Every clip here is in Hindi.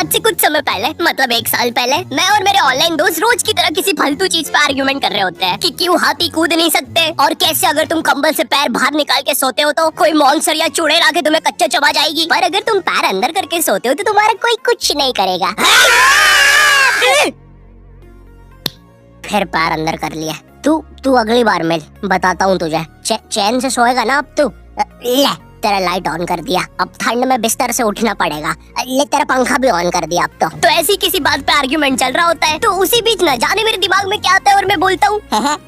आज से कुछ समय पहले, मतलब 1 साल पहले, मैं और मेरे ऑनलाइन दोस्त रोज की तरह किसी फालतू चीज पे आर्ग्यूमेंट कर रहे होते हैं कि क्यों हाथी कूद नहीं सकते, और कैसे अगर तुम कंबल से पैर बाहर निकाल के सोते हो तो कोई मॉन्स्टर या चुड़ैल आके तुम्हें कच्चा चबा जाएगी, पर अगर तुम पैर अंदर करके सोते हो तो तुम्हारा कोई कुछ नहीं करेगा। फिर पैर अंदर कर लिया। तू अगली बार मिल, बताता हूँ तुझे। चैन से सोएगा ना अब तू। ले तेरा लाइट ऑन कर दिया, अब ठंड में बिस्तर से उठना पड़ेगा। ले तेरा पंखा भी ऑन कर दिया अब तो ऐसी किसी बात पे आर्ग्यूमेंट चल रहा होता है, तो उसी बीच न जाने मेरे दिमाग में क्या आता है और मैं बोलता हूँ,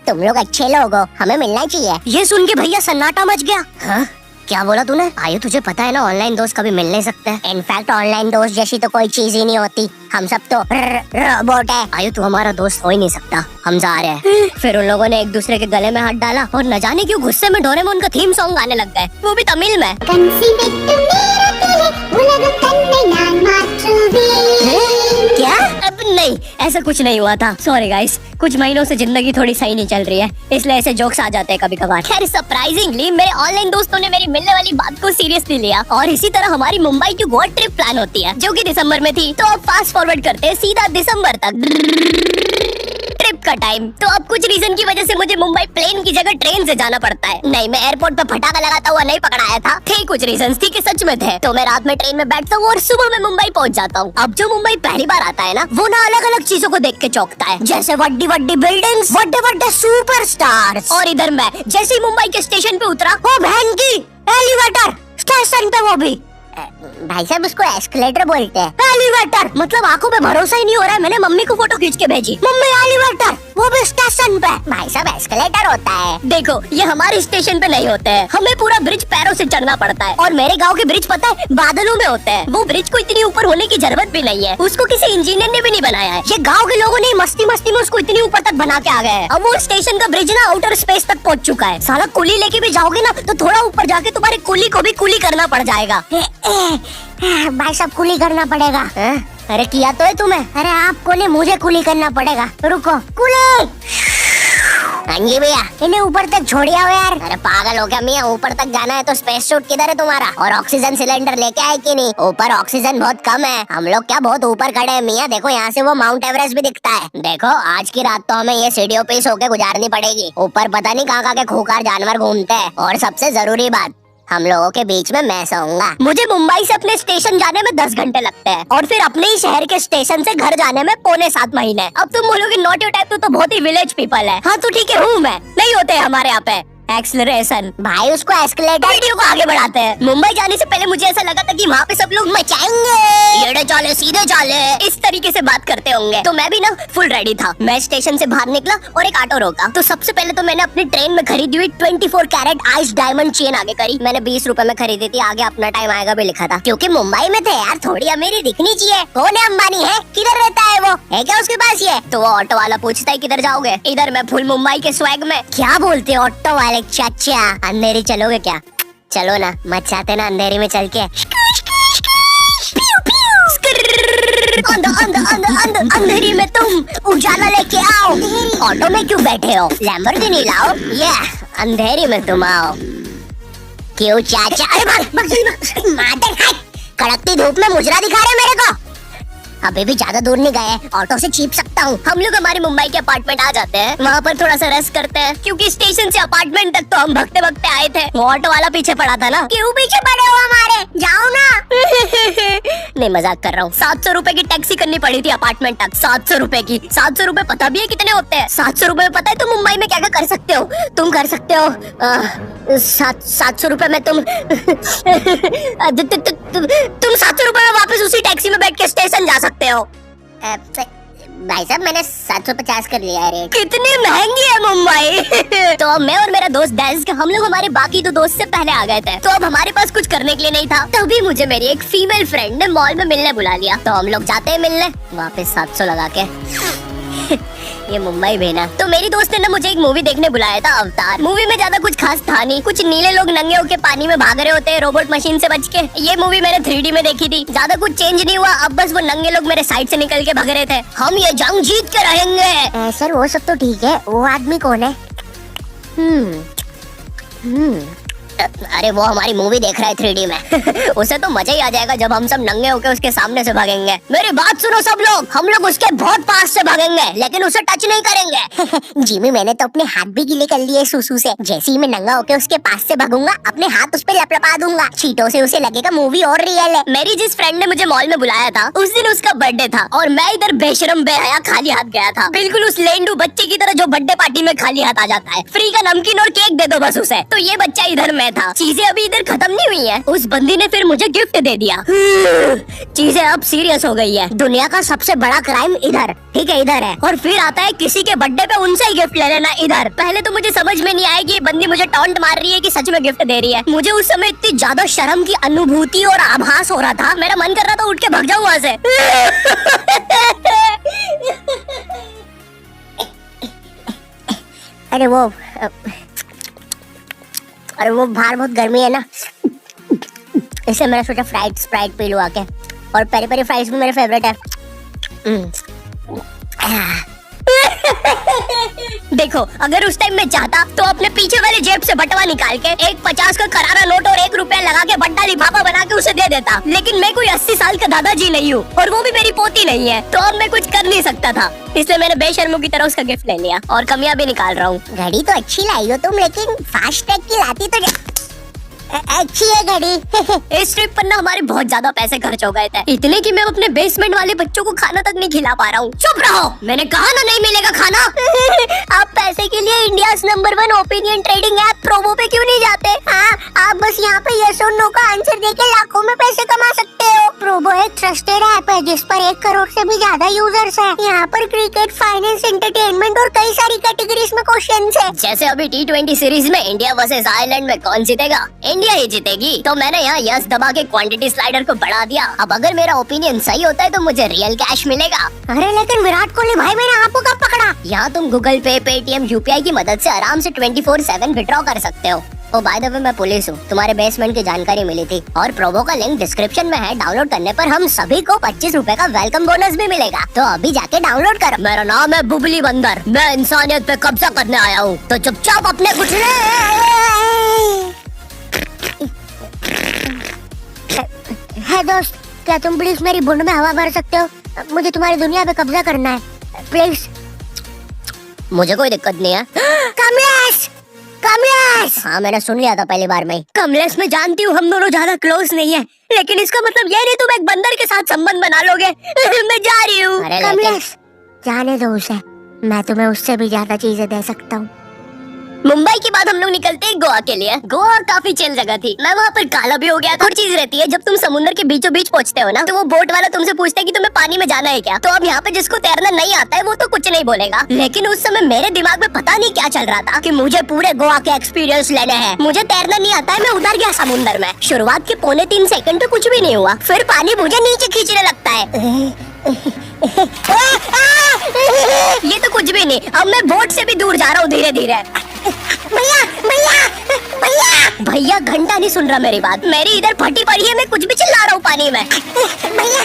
तुम लोग अच्छे लोग हो, हमें मिलना चाहिए। ये सुन के भैया सन्नाटा मच गया। हाँ? क्या बोला तूने? आयु तुझे पता है ना ऑनलाइन दोस्त कभी मिल नहीं सकते। इनफैक्ट ऑनलाइन दोस्त जैसी तो कोई चीज ही नहीं होती, हम सब तो रोबोट है। आयु तू हमारा दोस्त हो ही नहीं सकता, हम जा रहे हैं। फिर उन लोगों ने एक दूसरे के गले में हाथ डाला और न जाने क्यों गुस्से में डोरेमोन का थीम सॉन्ग गाने लग गए, वो भी तमिल में। क्या? अब नहीं, ऐसा कुछ नहीं हुआ था। सॉरी गाइस, कुछ महीनों से जिंदगी थोड़ी सही नहीं चल रही है, इसलिए ऐसे जोक्स आ जाते हैं कभी कभार। खैर सरप्राइजिंगली मेरे ऑनलाइन दोस्तों ने मेरी मिलने वाली बात को सीरियसली लिया और इसी तरह हमारी मुंबई की गोवा ट्रिप प्लान होती है, जो कि दिसंबर में थी। तो अब फास्ट फॉरवर्ड करते हैं सीधा दिसंबर तक ट्रिप का टाइम। तो अब कुछ रीजन की वजह से मुझे मुंबई प्लेन की जगह ट्रेन से जाना पड़ता है। नहीं, मैं एयरपोर्ट पे फटाका लगाता हुआ नहीं पकड़ाया था। थे कुछ रीजंस थी कि सच में थे। तो मैं रात में ट्रेन में बैठता हूँ और सुबह में मुंबई पहुँच जाता हूँ। अब जो मुंबई पहली बार आता है ना, वो ना अलग अलग चीजों को देख के चौंकता है, जैसे वड्डी वड्डी बिल्डिंग्स, वड्डे वड्डे सुपरस्टार्स। और इधर मैं जैसे ही मुंबई के स्टेशन पे उतरा, ओ बहन की एलिवेटर स्टेशन पे, वो भी भाई साहब उसको एस्केलेटर बोलते हैं। एलिवेटर मतलब आंखों पे भरोसा ही नहीं हो रहा है। मैंने मम्मी को फोटो खींच के भेजी, मम्मी एलिवेटर, वो भी स्टेशन पे। भाई साहब एस्केलेटर होता है। देखो ये हमारे स्टेशन पे नहीं होते हैं, हमें पूरा ब्रिज पैरों से चढ़ना पड़ता है। और मेरे गांव के ब्रिज पता है बादलों में होते हैं। वो ब्रिज को इतनी ऊपर होने की जरूरत भी नहीं है, उसको किसी इंजीनियर ने भी नहीं बनाया है। ये गाँव के लोगों ने मस्ती मस्ती में उसको इतनी ऊपर तक बना के आ गए हैं। अब वो स्टेशन का ब्रिज ना आउटर स्पेस तक पहुँच चुका है। साला कुली लेके भी जाओगे ना तो थोड़ा ऊपर जाके तुम्हारे कुली को भी कुली करना पड़ जाएगा। भाई साहब कुली करना पड़ेगा। अरे किया तो है तुम्हें? अरे आपको नहीं, मुझे कुली करना पड़ेगा। रुको, कुली। हाँ जी भैया, इन्हें ऊपर तक छोड़िया हो यार। अरे पागल हो क्या मियाँ, ऊपर तक जाना है तो स्पेस सूट किधर है तुम्हारा? और ऑक्सीजन सिलेंडर लेके आए कि नहीं? ऊपर ऑक्सीजन बहुत कम है, हम लोग क्या बहुत ऊपर खड़े हैं मियाँ। देखो यहाँ से वो माउंट एवरेस्ट भी दिखता है। देखो आज की रात तो हमें ये सीढ़ियों पे सो के गुजारनी पड़ेगी। ऊपर पता नहीं कहाँ कहाँ के खूंखार जानवर घूमते हैं। और सबसे जरूरी बात, हम लोगों के बीच में मैं सोऊंगा। मुझे मुंबई से अपने स्टेशन जाने में 10 घंटे लगते हैं और फिर अपने ही शहर के स्टेशन से घर जाने में 6.25 महीने। अब तुम बोलोगे नॉट योर टाइप, तो बहुत ही विलेज पीपल है। हाँ तो ठीक है, हूँ मैं, नहीं होते हमारे यहाँ पे एक्सेलरेशन। भाई उसको एस्केलेटर। वीडियो को आगे बढ़ाते हैं। मुंबई जाने से पहले मुझे ऐसा लगा था कि वहाँ पे सब लोग मचाएंगे, एड़े चाले सीधे चाले, इस तरीके से बात करते होंगे। तो मैं भी ना फुल रेडी था। मैं स्टेशन से बाहर निकला और एक ऑटो रोका। तो सबसे पहले तो मैंने अपनी ट्रेन में खरीदी हुई 24 कैरेट आइस डायमंड चेन आगे करी। मैंने 20 रुपए में खरीदी थी, आगे अपना टाइम आएगा भी लिखा था, क्योंकि मुंबई में थे यार, थोड़ी अमीरी दिखनी चाहिए। कौन है अंबानी है? किधर रहता है वो? है क्या उसके पास ये? तो वो ऑटो वाला पूछता है किधर जाओगे? इधर मैं फुल मुंबई के स्वैग में। क्या बोलते हैं ऑटो वाले चाचा, अंधेरी चलोगे क्या? चलो ना, मचाते ना अंधेरी में चल के। अंधेरी में तुम उजाला लेके आओ। ऑटो में क्यों बैठे हो? लैम्बोर्गिनी लाओ। ये अंधेरी में तुम आओ। क्यों चाचा? अरे कड़कती धूप में मुजरा दिखा रहे मेरे को। अभी भी ज्यादा दूर नहीं गए, ऑटो से छीप सकता हूँ। हम लोग हमारे मुंबई के अपार्टमेंट आ जाते हैं, वहाँ पर थोड़ा सा रेस्ट करते हैं, क्योंकि स्टेशन से अपार्टमेंट तक तो हम भगते भगते आए थे। वो ऑटो वाला पीछे पड़ा था ना। क्यों पीछे पड़े हो हमारे? जाओ ना। नहीं मजाक कर रहा हूँ। 700 रुपए की टैक्सी करनी पड़ी थी अपार्टमेंट तक। 700 रुपए की। 700 रुपए पता भी है कितने होते हैं? 700 रुपए में पता है तुम मुंबई में क्या क्या कर सकते हो? तुम कर सकते हो 700 रुपए में तुम 700 रुपए में वापस उसी टैक्सी में बैठ के स्टेशन जा सकते हो। भाई साहब मैंने 750 कर लिया है। कितनी महंगी है मुंबई। तो अब मैं और मेरा दोस्त डैश, हम लोग हमारे बाकी 2 दोस्त से पहले आ गए थे। तो अब हमारे पास कुछ करने के लिए नहीं था। तभी मुझे मेरी एक फीमेल फ्रेंड ने मॉल में मिलने बुला लिया। तो हम लोग जाते हैं मिलने, वापस 700 लगा के। ये मुंबई भेना। तो मेरी दोस्त ने ना मुझे एक मूवी देखने बुलाया था, अवतार। मूवी में ज्यादा कुछ खास था नहीं, कुछ नीले लोग नंगे होके पानी में भाग रहे होते हैं रोबोट मशीन से बच के। ये मूवी मैंने 3D में देखी थी, ज्यादा कुछ चेंज नहीं हुआ। अब बस वो नंगे लोग मेरे साइड से निकल के भाग रहे थे। हम ये जंग जीत के रहेंगे। सर वो सब तो ठीक है, वो आदमी कौन है? अरे वो हमारी मूवी देख रहा है 3D में। उसे तो मजा ही आ जाएगा जब हम सब नंगे होके उसके सामने से भागेंगे। मेरी बात सुनो सब लोग, हम लोग उसके बहुत पास से भागेंगे लेकिन उसे टच नहीं करेंगे। जिमी मैंने तो अपने हाथ भी गीले कर लिए सुसु से। जैसे ही मैं नंगा होके उसके पास से भागूंगा अपने हाथ उस पे लपलपा दूंगा। चीटों से उसे लगेगा मूवी और रियल है। मेरी जिस फ्रेंड ने मुझे मॉल में बुलाया था उस दिन उसका बर्थडे था और मैं इधर बेशरम बेहया खाली हाथ गया था, बिल्कुल उस लेंडू बच्चे की तरह जो बर्थडे पार्टी में खाली हाथ आ जाता है। फ्री का नमकीन और केक दे दो बस उसे। तो ये बच्चा इधर मैं था। चीजें अभी इधर खत्म नहीं हुई है। उस बंदी ने फिर मुझे गिफ्ट दे दिया। चीजें अब सीरियस हो गई है। दुनिया का सबसे बड़ा क्राइम इधर, ठीक है इधर है, और फिर आता है किसी के बर्थडे पे उनसे ही गिफ्ट ले लेना इधर। पहले तो मुझे समझ में नहीं आया कि ये बंदी मुझे टॉन्ट मार रही है कि सच में गिफ्ट दे रही है। मुझे उस समय इतनी ज्यादा शर्म की अनुभूति और आभास हो रहा था, मेरा मन कर रहा था उठ के भाग जाऊं वहां से। अरे वो बाहर बहुत गर्मी है ना, इसलिए मैंने सोचा स्प्राइट पी लूं आके। और पेरी पेरी फ्राइज भी मेरे फेवरेट है। देखो अगर उस टाइम मैं चाहता तो अपने पीछे वाले जेब से बटवा निकाल के एक 50 का करारा नोट और 1 रुपया लगा के बट्टा लिफाफा बना के उसे दे देता। लेकिन मैं कोई 80 साल का दादाजी नहीं हूँ और वो भी मेरी पोती नहीं है, तो अब मैं कुछ कर नहीं सकता था। इसलिए मैंने बेशर्मों की तरह उसका गिफ्ट ले लिया और कमियां भी निकाल रहा हूँ। घड़ी तो अच्छी लाई हो तुम, लेकिन फास्ट ट्रैक की लाती तो अच्छी है घड़ी। इस ट्रिप पर ना हमारे बहुत ज्यादा पैसे खर्च हो गए थे, इतने कि मैं अपने बेसमेंट वाले बच्चों को खाना तक नहीं खिला पा रहा हूँ। चुप रहो, मैंने कहा ना नहीं मिलेगा खाना। आप पैसे के लिए India number 1 opinion trading app promo पे क्यों नहीं जाते? हाँ, आप बस यहाँ पे यस और नो का आंसर देके लाखों में पैसे कमा सकते हो। प्रोमो एक ट्रस्टेड ऐप है जिस पर 1 करोड़ से भी ज्यादा यूजर्स हैं। यहाँ पर क्रिकेट, फाइनेंस, एंटरटेनमेंट और कई सारी कैटेगरीज में क्वेश्चंस है। जैसे अभी T20 सीरीज में इंडिया वर्सेस आयरलैंड में कौन जीतेगा? इंडिया ही जीतेगी। तो मैंने यहाँ यस दबा के क्वांटिटी स्लाइडर को बढ़ा दिया। अब अगर मेरा ओपिनियन सही होता है तो मुझे रियल कैश मिलेगा। अरे लेकिन विराट कोहली भाई मैंने आपको कब पकड़ा? यहाँ तुम गूगल पे, पेटीएम, यूपीआई की मदद से आराम से 24/7 विड्रॉ कर सकते हो। ओ बाय द वे मैं पुलिस हूँ, तुम्हारे बेसमेंट की जानकारी मिली थी और प्रोमो का लिंक डिस्क्रिप्शन में है। डाउनलोड करने पर हम सभी को 25 रुपए का वेलकम बोनस भी मिलेगा, तो अभी जाके डाउनलोड करो। मेरा नाम है बुबली बंदर, मैं इंसानियत पे कब्जा करने आया हूँ, तो चुपचाप अपने कुछ है। दोस्त क्या तुम प्लीज मेरी बुंड में हवा भर सकते हो? मुझे तुम्हारी दुनिया पे कब्जा करना है प्लीज। मुझे कोई दिक्कत नहीं है। कमलेश, कमलेश। हाँ मैंने सुन लिया था पहली बार में। कमलेश मैं जानती हूँ हम दोनों ज्यादा क्लोज नहीं है, लेकिन इसका मतलब ये नहीं तुम एक बंदर के साथ संबंध बना लोगे। मैं जा रही हूँ। कमलेश जाने दो उसे, मैं तुम्हें उससे भी ज्यादा चीजें दे सकता हूँ। मुंबई के बाद हम लोग निकलते हैं गोवा के लिए। गोवा काफी चिल जगह थी, मैं वहाँ पर काला भी हो गया था। और चीज रहती है जब तुम समुद्र के बीचों बीच पहुँचते हो ना, तो वो बोट वाला तुमसे पूछता है कि तुम्हें पानी में जाना है क्या। तो अब यहाँ पे जिसको तैरना नहीं आता है वो तो कुछ नहीं बोलेगा, लेकिन उस समय मेरे दिमाग में पता नहीं क्या चल रहा था कि मुझे पूरे गोवा के एक्सपीरियंस लेने हैं। मुझे तैरना नहीं आता है, मैं उतर गया समुद्र में। शुरुआत के 3.25 सेकंड तो कुछ भी नहीं हुआ, फिर पानी मुझे नीचे खींचने लगता है। ये तो कुछ भी नहीं, अब मैं बोट से भी दूर जा रहा हूँ धीरे धीरे। भैया भैया भैया भैया घंटा नहीं सुन रहा मेरी बात। मेरी इधर फटी पड़ी है, मैं कुछ भी चिल्ला रहा हूँ पानी में। भैया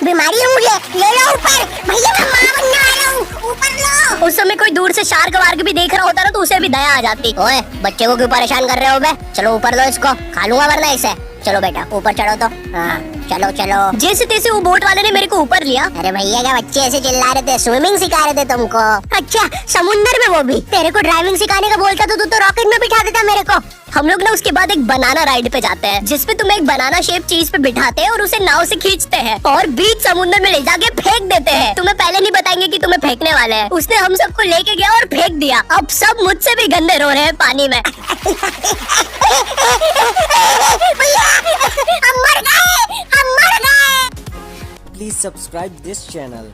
बीमारी है मुझे, ले लो ऊपर। भैया मैं माँ बनने वाला हूँ, ऊपर लो। उस समय कोई दूर से शार्क वार्क भी देख रहा होता ना तो उसे भी दया आ जाती। ओए बच्चे को क्यों परेशान कर रहे हो बे? चलो ऊपर लो इसको, खा लूंगा वरना इसे। चलो बेटा ऊपर चढ़ो तो। हाँ चलो चलो। जैसे तैसे वो बोट वाले ने मेरे को ऊपर लिया। अरे भैया क्या बच्चे ऐसे चिल्ला रहे थे? स्विमिंग सिखा रहे थे तुमको? अच्छा समुंदर में वो भी? तेरे को ड्राइविंग सिखाने का बोलता तो तू तो रॉकेट में बिठा देता मेरे को। हम लोग ना उसके बाद एक बनाना राइड पे जाते हैं जिसपे तुम एक बनाना शेप चीज पे बिठाते हैं और उसे नाव से खींचते हैं और बीच समुद्र में ले जाके फेंक देते हैं। तुम्हें पहले नहीं बताएंगे कि तुम्हें फेंकने वाले हैं। उसने हम सबको लेके गया और फेंक दिया। अब सब मुझसे भी गंदे रो रहे हैं पानी में। Please subscribe this channel